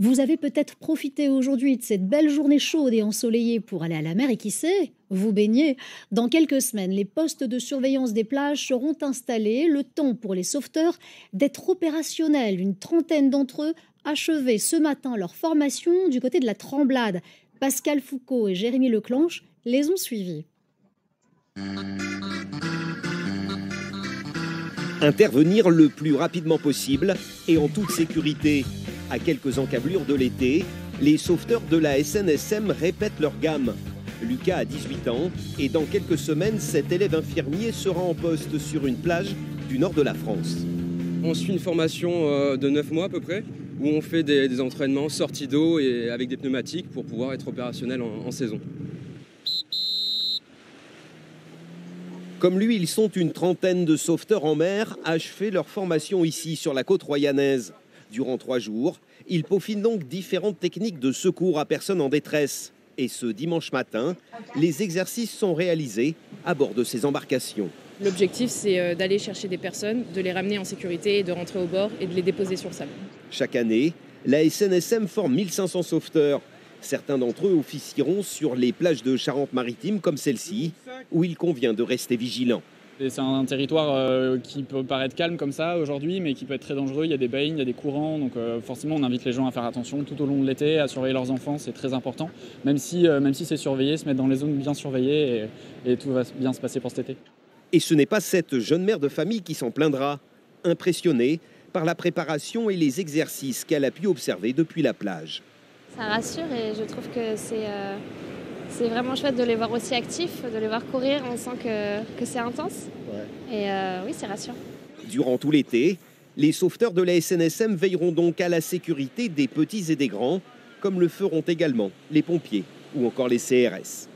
Vous avez peut-être profité aujourd'hui de cette belle journée chaude et ensoleillée pour aller à la mer et qui sait, vous baigner. Dans quelques semaines, les postes de surveillance des plages seront installés, le temps pour les sauveteurs d'être opérationnels. Une trentaine d'entre eux achevaient ce matin leur formation du côté de la Tremblade. Pascal Foucault et Jérémy Leclanche les ont suivis. Intervenir le plus rapidement possible et en toute sécurité. À quelques encablures de l'été, les sauveteurs de la SNSM répètent leur gamme. Lucas a 18 ans et dans quelques semaines, cet élève infirmier sera en poste sur une plage du nord de la France. On suit une formation de 9 mois à peu près, où on fait des entraînements sortis d'eau et avec des pneumatiques pour pouvoir être opérationnel en saison. Comme lui, ils sont une trentaine de sauveteurs en mer à achever leur formation ici sur la côte royanaise. Durant 3 jours, ils peaufinent donc différentes techniques de secours à personnes en détresse. Et ce dimanche matin, les exercices sont réalisés à bord de ces embarcations. L'objectif, c'est d'aller chercher des personnes, de les ramener en sécurité, de rentrer au bord et de les déposer sur le sable. Chaque année, la SNSM forme 1500 sauveteurs. Certains d'entre eux officieront sur les plages de Charente-Maritime comme celle-ci, où il convient de rester vigilant. C'est un territoire qui peut paraître calme comme ça aujourd'hui, mais qui peut être très dangereux. Il y a des baignes, il y a des courants, donc forcément on invite les gens à faire attention tout au long de l'été, à surveiller leurs enfants, c'est très important. Même si c'est surveillé, se mettre dans les zones bien surveillées et tout va bien se passer pour cet été. Et ce n'est pas cette jeune mère de famille qui s'en plaindra, impressionnée par la préparation et les exercices qu'elle a pu observer depuis la plage. Ça rassure et je trouve que c'est vraiment chouette de les voir aussi actifs, de les voir courir, on sent que c'est intense. Ouais. Et oui, c'est rassurant. Durant tout l'été, les sauveteurs de la SNSM veilleront donc à la sécurité des petits et des grands, comme le feront également les pompiers ou encore les CRS.